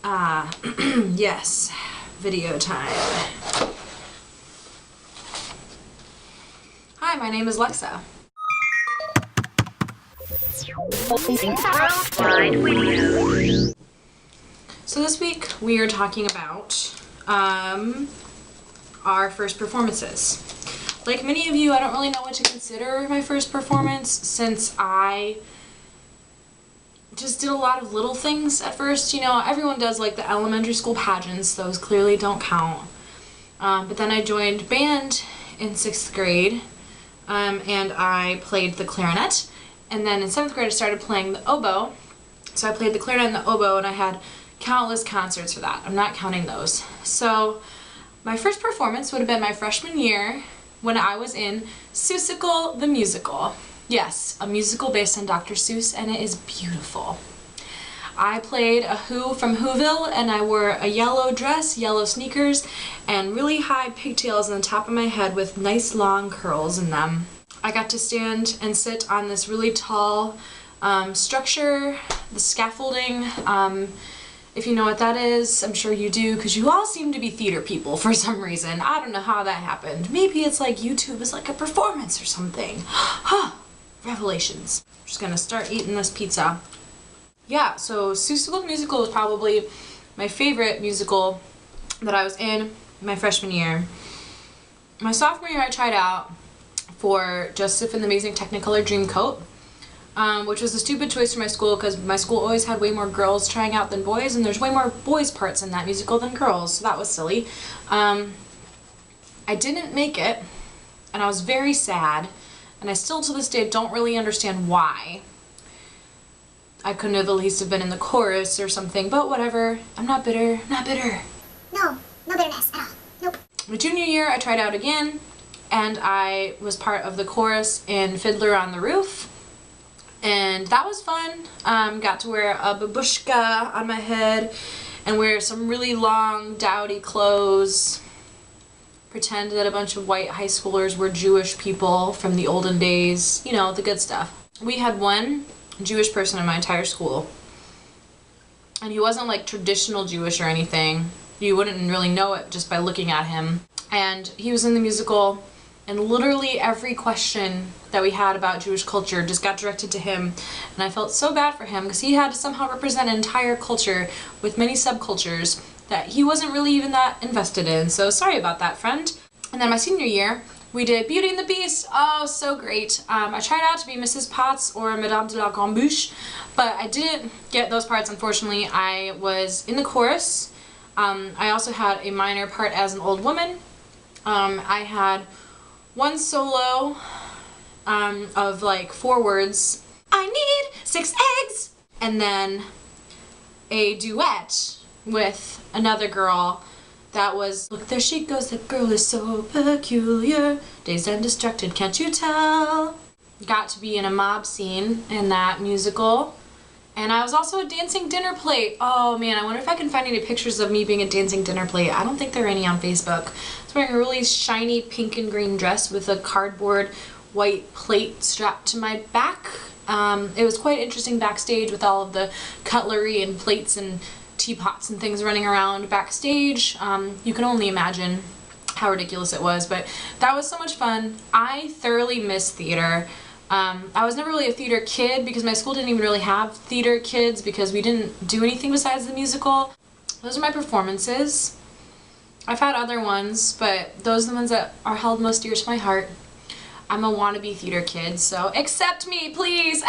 Yes, video time. Hi, my name is Lexa. So this week we are talking about our first performances. Like many of you, I don't really know what to consider my first performance since I just did a lot of little things at first. You know, everyone does like the elementary school pageants, those clearly don't count. But then I joined band in 6th grade and I played the clarinet. And then in 7th grade I started playing the oboe. So I played the clarinet and the oboe and I had countless concerts for that. I'm not counting those. So my first performance would have been my freshman year when I was in Seussical the Musical. Yes, a musical based on Dr. Seuss, and it is beautiful. I played a Who from Whoville, and I wore a yellow dress, yellow sneakers, and really high pigtails on the top of my head with nice long curls in them. I got to stand and sit on this really tall structure, the scaffolding. If you know what that is, I'm sure you do, because you all seem to be theater people for some reason. I don't know how that happened. Maybe it's like YouTube is like a performance or something. Huh. Revelations. I'm just gonna start eating this pizza. Yeah, so Seussical the Musical was probably my favorite musical that I was in my freshman year. My sophomore year I tried out for Joseph and the Amazing Technicolor Dreamcoat, which was a stupid choice for my school because my school always had way more girls trying out than boys, and there's way more boys parts in that musical than girls, so that was silly. I didn't make it, and I was very sad, and I still to this day don't really understand why. I couldn't have at least have been in the chorus or something, but whatever. I'm not bitter. I'm not bitter. No bitterness at all. Nope. My junior year I tried out again, and I was part of the chorus in Fiddler on the Roof. And that was fun. Got to wear a babushka on my head and wear some really long, dowdy clothes. Pretend that a bunch of white high schoolers were Jewish people from the olden days. You know, the good stuff. We had one Jewish person in my entire school. And he wasn't like traditional Jewish or anything. You wouldn't really know it just by looking at him. And he was in the musical. And literally every question that we had about Jewish culture just got directed to him. And I felt so bad for him because he had to somehow represent an entire culture with many subcultures that he wasn't really even that invested in. So sorry about that, friend. And then my senior year, we did Beauty and the Beast. Oh, so great. I tried out to be Mrs. Potts or Madame de la Grande-Bouche, but I didn't get those parts, unfortunately. I was in the chorus. I also had a minor part as an old woman. I had one solo of like 4 words. I need 6 eggs! And then a duet with another girl that was, look there she goes, that girl is so peculiar, dazed and distracted, can't you tell? Got to be in a mob scene in that musical. And I was also a dancing dinner plate. Oh man, I wonder if I can find any pictures of me being a dancing dinner plate. I don't think there are any on Facebook. I was wearing a really shiny pink and green dress with a cardboard white plate strapped to my back. It was quite interesting backstage with all of the cutlery and plates and teapots and things running around backstage. You can only imagine how ridiculous it was, but that was so much fun. I thoroughly miss theater. I was never really a theater kid because my school didn't even really have theater kids because we didn't do anything besides the musical. Those are my performances. I've had other ones, but those are the ones that are held most dear to my heart. I'm a wannabe theater kid, so accept me, please!